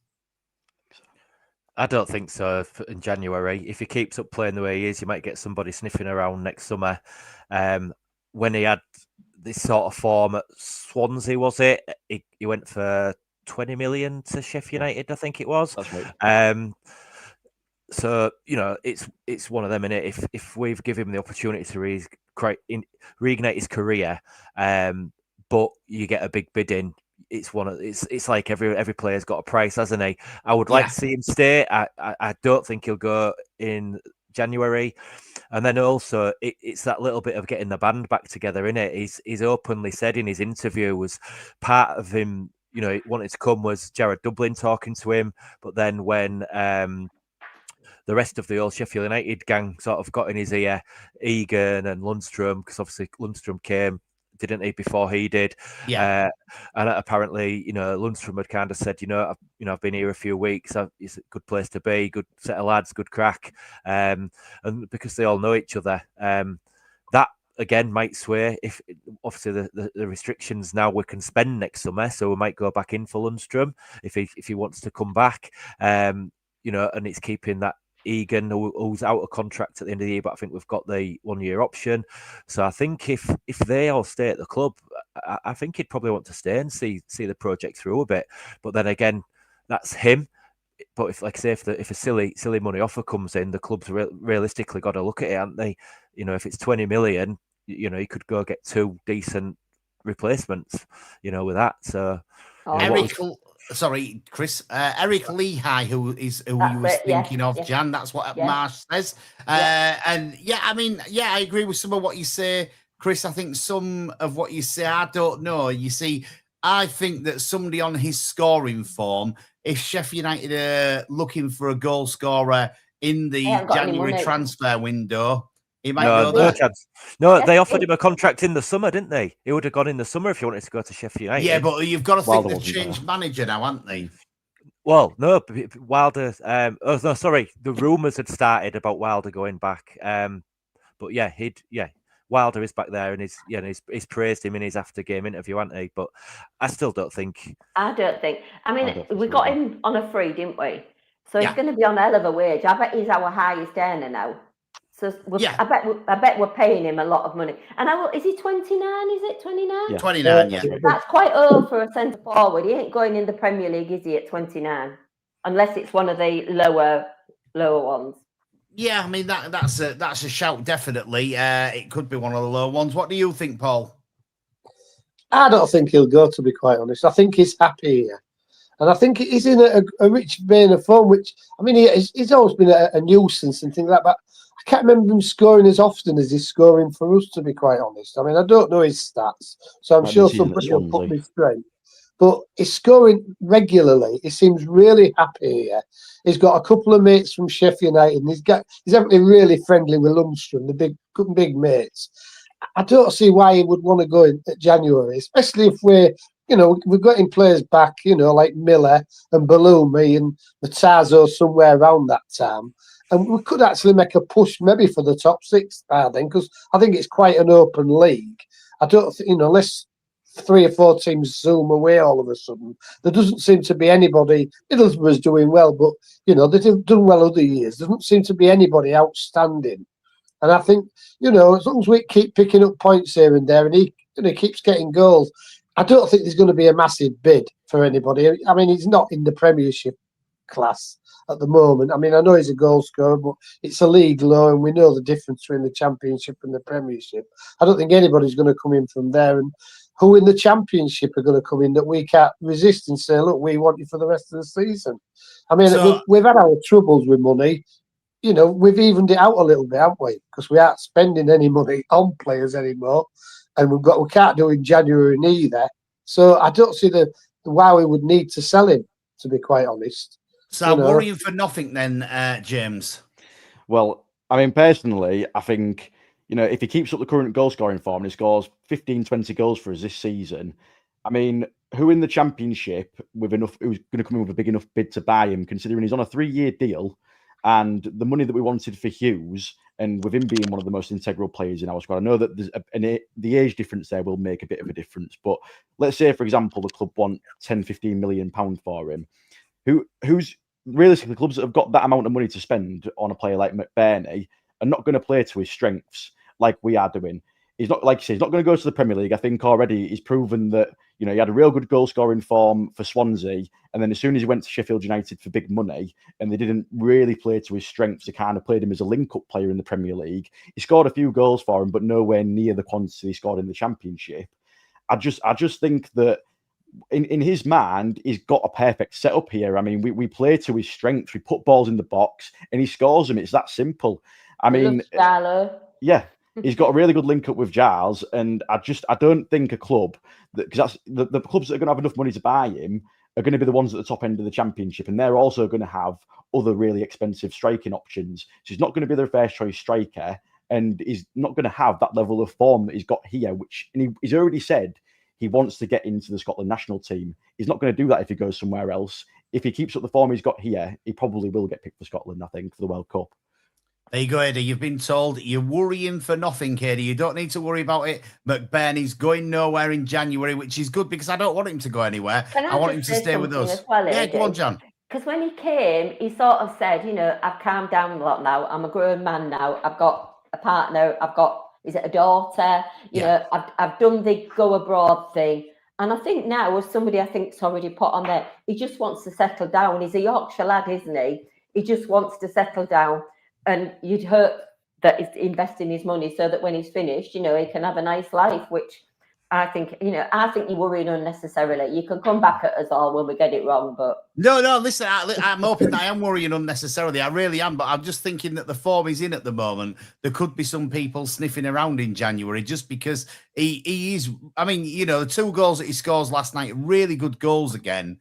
Speaker 4: I don't think so in January. If he keeps up playing the way he is, you might get somebody sniffing around next summer. When he had this sort of form at Swansea, was it? He went for 20 million to Sheffield United, I think it was.
Speaker 3: That's right.
Speaker 4: So it's one of them, innit? If we've given him the opportunity to reignite his career, but you get a big bid in, it's like every player's got a price, hasn't he? I would like to see him stay. I don't think he'll go in January. And then also it's that little bit of getting the band back together, innit? He's openly said in his interview, was part of him, wanted to come, was Jared Dublin talking to him. But then when the rest of the old Sheffield United gang sort of got in his ear, Egan and Lundstrom, because obviously Lundstrom came, didn't he, before he did?
Speaker 1: Yeah.
Speaker 4: And apparently, Lundstrom had kind of said, I've been here a few weeks. It's a good place to be, good set of lads, good crack. And because they all know each other, that again might sway. If obviously the restrictions now we can spend next summer, so we might go back in for Lundstrom if he wants to come back. And it's keeping that Egan, who's out of contract at the end of the year, but I think we've got the 1-year option. So I think if they all stay at the club, I think he'd probably want to stay and see the project through a bit. But then again, that's him. But if a silly money offer comes in, the club's realistically got to look at it, haven't they? If it's 20 million, he could go get 2 decent replacements, with that. So
Speaker 1: sorry, Chris. Eric Lehigh, who you was thinking of, Jan. That's what Marsh says. And I agree with some of what you say, Chris. I think some of what you say, I don't know. You see, I think that somebody on his scoring form, if Sheffield United are looking for a goal scorer in the January transfer window, he might go there.
Speaker 4: No chance. No, they offered him a contract in the summer, didn't they? He would have gone in the summer if he wanted to go to Sheffield United.
Speaker 1: Yeah, but you've got to think they've changed manager now, haven't they?
Speaker 4: Well, no, Wilder. The rumours had started about Wilder going back. But Wilder is back there, and he's praised him in his after game interview, hasn't he? But I still don't think.
Speaker 2: I mean, we got him on a free, didn't we? So he's going to be on a hell of a wage. I bet he's our highest earner now. So I bet we're paying him a lot of money. And is he 29? Is it 29?
Speaker 1: Yeah. 29, yeah.
Speaker 2: That's quite old for a centre forward. He ain't going in the Premier League, is he, at 29? Unless it's one of the lower ones.
Speaker 1: Yeah, I mean that's a shout, definitely. It could be one of the low ones. What do you think, Paul?
Speaker 5: I don't think he'll go, to be quite honest. I think he's happy here. And I think he's in a rich vein of form, which, I mean, he's always been a nuisance and things like that. But I can't remember him scoring as often as he's scoring for us, to be quite honest. I mean, I don't know his stats, so I'm sure somebody will put me straight. But he's scoring regularly. He seems really happy here. He's got a couple of mates from Sheffield United, and he's having really friendly with Lundstrom, the big mates. I don't see why he would want to go in at January, especially if we're getting players back, like Miller and Balumi and Matazo somewhere around that time. And we could actually make a push maybe for the top 6 by then, because I think it's quite an open league. I don't think, unless 3 or 4 teams zoom away all of a sudden, there doesn't seem to be anybody. Middlesbrough's doing well, but, they've done well other years. There doesn't seem to be anybody outstanding. And I think, as long as we keep picking up points here and there and he keeps getting goals, I don't think there's going to be a massive bid for anybody. I mean, he's not in the Premiership class at the moment. I mean, I know he's a goal scorer, but it's a league low, and we know the difference between the Championship and the Premiership. I don't think anybody's going to come in from there. And who in the Championship are going to come in that we can't resist and say, look, we want you for the rest of the season? I mean, we've had our troubles with money. We've evened it out a little bit, haven't we? Because we aren't spending any money on players anymore. And we can't do it in January neither. So I don't see why we would need to sell him, to be quite honest.
Speaker 1: So I'm worrying for nothing then, James.
Speaker 3: Well, I mean, personally, I think, if he keeps up the current goal scoring form and he scores 15, 20 goals for us this season, I mean, who in the Championship who's going to come in with a big enough bid to buy him, considering he's on a 3-year deal, and the money that we wanted for Hughes, and with him being one of the most integral players in our squad, I know that there's the age difference there will make a bit of a difference. But let's say, for example, the club want 10, 15 million pounds for him. Who's realistically, the clubs that have got that amount of money to spend on a player like McBurnie are not going to play to his strengths like we are doing. He's not, like you say, he's not going to go to the Premier League. I think already he's proven that, he had a real good goal scoring form for Swansea. And then as soon as he went to Sheffield United for big money and they didn't really play to his strengths, they kind of played him as a link-up player in the Premier League. He scored a few goals for him, but nowhere near the quantity he scored in the Championship. I just think that in his mind, he's got a perfect setup here. I mean, we play to his strengths. We put balls in the box and he scores them. It's that simple. I mean, yeah. He's got a really good link up with Giles, and I don't think a club because that's the clubs that are going to have enough money to buy him are going to be the ones at the top end of the Championship, and they're also going to have other really expensive striking options. So he's not going to be their first choice striker, and he's not going to have that level of form that he's got here. He's already said he wants to get into the Scotland national team. He's not going to do that if he goes somewhere else. If he keeps up the form he's got here, he probably will get picked for Scotland, I think, for the World Cup.
Speaker 1: There you go, Eddie. You've been told you're worrying for nothing, Katie. You don't need to worry about it. McBurnie's going nowhere in January, which is good because I don't want him to go anywhere. I want him to stay with us.
Speaker 2: Well,
Speaker 1: yeah, go on, John.
Speaker 2: Because when he came, he sort of said, I've calmed down a lot now. I'm a grown man now. I've got a partner. Is it a daughter? I've done the go abroad thing. And I think now, as somebody I think's already put on there, he just wants to settle down. He's a Yorkshire lad, isn't he? He just wants to settle down. And you'd hope that he's investing his money so that when he's finished, he can have a nice life, which I think you're worrying unnecessarily. You can come back at us all when we get it wrong, but...
Speaker 1: No, listen, I'm hoping that I am worrying unnecessarily. I really am, but I'm just thinking that the form he's in at the moment, there could be some people sniffing around in January just because he is... I mean, the 2 goals that he scores last night, really good goals again.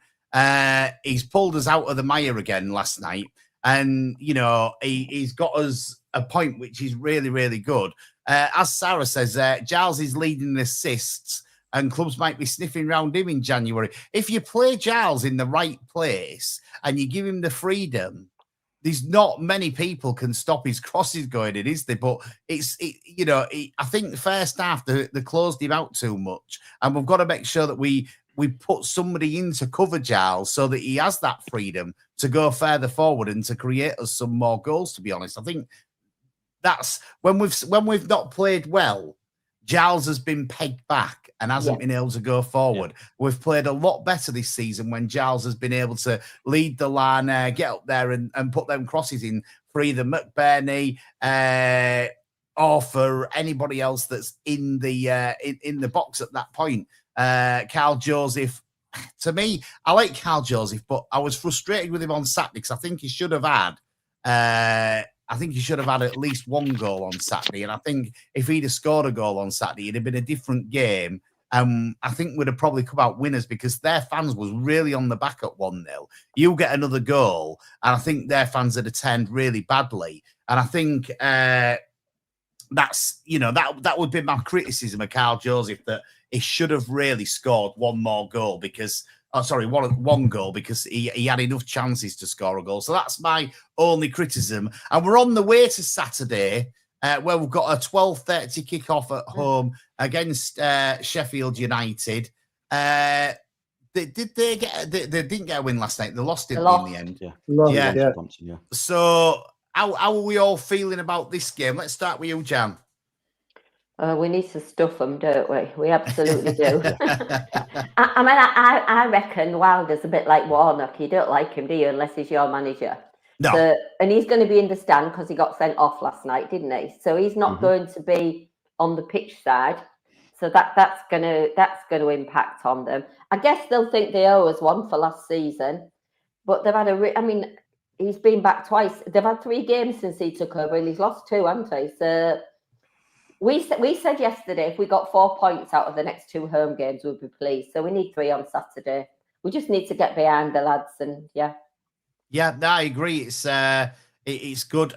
Speaker 1: He's pulled us out of the mire again last night. And, he's got us a point which is really, really good. As Sarah says, Giles is leading assists and clubs might be sniffing around him in January. If you play Giles in the right place and you give him the freedom, there's not many people can stop his crosses going in, is there? But I think the first half, they closed him out too much. And we've got to make sure that we put somebody in to cover Giles so that he has that freedom to go further forward and to create us some more goals, to be honest. I think that's when we've not played well, Giles has been pegged back and hasn't been able to go forward. Yeah. We've played a lot better this season when Giles has been able to lead the line, get up there and put them crosses in for either McBurnie or for anybody else that's in the box at that point. Carl Joseph, to me, I like Carl Joseph, but I was frustrated with him on Saturday because I think he should have had I think he should have had at least one goal on Saturday. And I think if he'd have scored a goal on Saturday, it'd have been a different game. I think we'd have probably come out winners because their fans was really on the back at 1-0. You get another goal, and I think their fans had turned really badly. And I think that's, that would be my criticism of Carl Joseph, that he should have really scored one goal because he had enough chances to score a goal. So that's my only criticism. And we're on the way to Saturday, where we've got a 12:30 kickoff at home against Sheffield United. They didn't get a win last night. They lost it in the end.
Speaker 3: Yeah.
Speaker 1: So how are we all feeling about this game? Let's start with you, Jan.
Speaker 2: We need to stuff them, don't we? We absolutely do. I reckon Wilder's a bit like Warnock. You don't like him, do you, unless he's your manager?
Speaker 1: No.
Speaker 2: So, and he's going to be in the stand because he got sent off last night, didn't he? So he's not going to be on the pitch side. So that's going to impact on them. I guess they'll think they owe us one for last season, but they've had he's been back twice. They've had 3 games since he took over, and he's lost 2, haven't he? So we said yesterday if we got 4 points out of the next 2 home games, we'd be pleased. So we need 3 on Saturday. We just need to get behind the lads, and
Speaker 1: Yeah, no, I agree. It's good.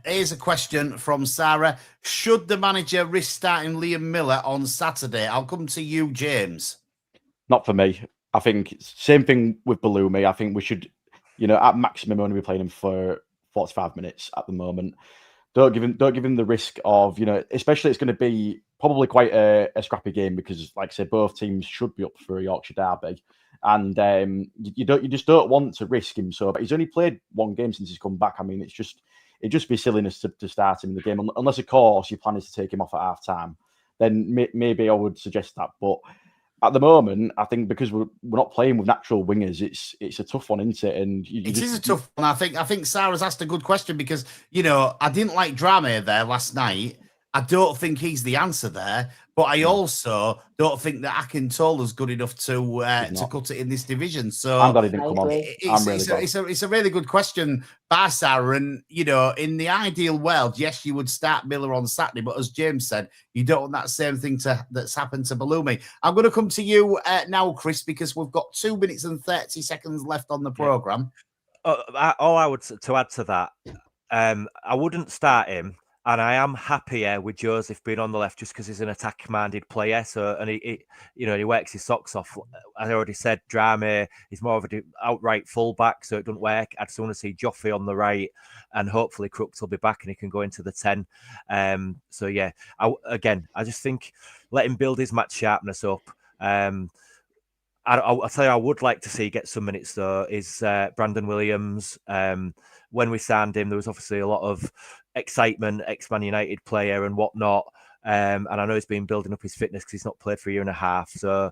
Speaker 1: Here's a question from Sarah. Should the manager risk starting Liam Miller on Saturday? I'll come to you, James.
Speaker 3: Not for me. I think same thing with Balumi. I think we should, at maximum only be playing him for 45 minutes at the moment. Don't give him the risk of, especially it's going to be probably quite a scrappy game because, like I said, both teams should be up for a Yorkshire derby. And you just don't want to risk him. So, but he's only played 1 game since he's come back. I mean, it'd just be silliness to start him in the game, unless of course your plan is to take him off at half time. Then maybe I would suggest that. But at the moment, I think because we're not playing with natural wingers, it's a tough one, isn't it? And
Speaker 1: it is a tough one. I think Sarah's asked a good question because I didn't like Drame there last night. I don't think he's the answer there, but I also don't think that Akintola's good enough to cut it in this division. So
Speaker 3: I'm glad he didn't come on.
Speaker 1: It's a really good question by Sarah. And, in the ideal world, yes, you would start Miller on Saturday, but as James said, you don't want that same thing that's happened to Balumi. I'm going to come to you now, Chris, because we've got 2 minutes and 30 seconds left on the programme.
Speaker 4: All I would to add to that, I wouldn't start him. And I am happier with Joseph being on the left just because he's an attack-minded player. So, and he works his socks off. As I already said, Drame is more of an outright fullback, so it doesn't work. I just want to see Joffrey on the right, and hopefully Crooks will be back and he can go into the 10. So yeah, I just think let him build his match sharpness up. I'll tell you, I would like to see get some minutes though. Is Brandon Williams? When we signed him, there was obviously a lot of excitement, ex-Man United player and whatnot. And I know he's been building up his fitness because he's not played for a year and a half. So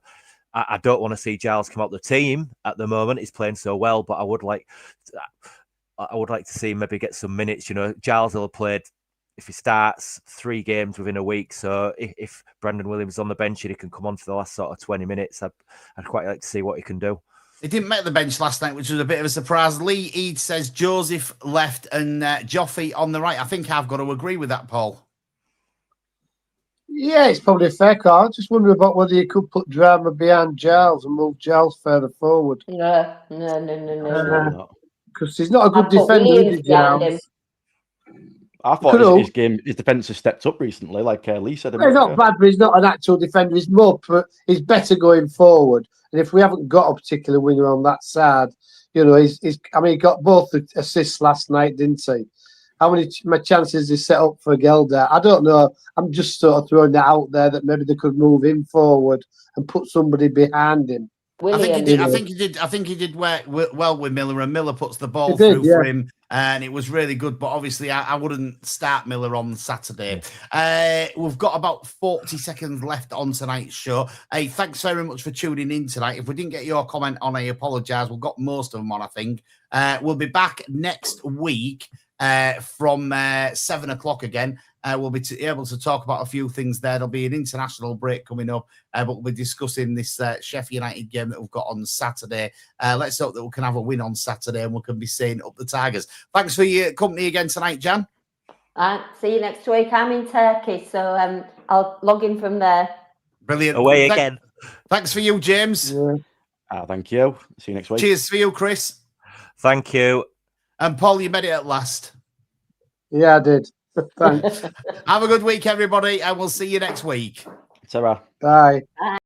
Speaker 4: I don't want to see Giles come out the team at the moment. He's playing so well, but I would like to see him maybe get some minutes. Giles will have played, if he starts, 3 games within a week. So if Brandon Williams is on the bench and he can come on for the last sort of 20 minutes, I'd quite like to see what he can do.
Speaker 1: He didn't make the bench last night, which was a bit of a surprise. Lee Eade says Joseph left and Joffrey on the right. I think I've got to agree with that, Paul.
Speaker 5: Yeah, it's probably a fair call. I just wonder about whether you could put Drama behind Giles and move Giles further forward.
Speaker 2: No.
Speaker 5: Because he's not a good defender, is he, Giles?
Speaker 3: I thought his defence has stepped up recently, like Lee said.
Speaker 5: He's not bad, but he's not an actual defender. He's better going forward. And if we haven't got a particular winger on that side, he got both the assists last night, didn't he? How many chances he set up for Gelder? I don't know. I'm just sort of throwing that out there that maybe they could move him forward and put somebody behind him.
Speaker 1: I think he did work well with Miller, and Miller puts the ball through for him, and it was really good. But obviously, I wouldn't start Miller on Saturday. We've got about 40 seconds left on tonight's show. Hey, thanks very much for tuning in tonight. If we didn't get your comment on, I apologise. We've got most of them on, I think. We'll be back next week from 7 o'clock again. We'll be able to talk about a few things there. There'll be an international break coming up, but we'll be discussing this Sheffield United game that we've got on Saturday. Let's hope that we can have a win on Saturday and we can be saying up the Tigers. Thanks for your company again tonight, Jan.
Speaker 2: See you next week. I'm in Turkey, so I'll log in from there.
Speaker 1: Brilliant.
Speaker 4: Away again.
Speaker 1: Thanks for you, James.
Speaker 5: Yeah.
Speaker 3: Thank you. See you next week.
Speaker 1: Cheers for you, Chris.
Speaker 4: Thank you.
Speaker 1: And Paul, you made it at last.
Speaker 5: Yeah, I did. Thanks.
Speaker 1: Have a good week, everybody, and we'll see you next week.
Speaker 3: Ta-ra.
Speaker 5: Bye.
Speaker 2: Bye.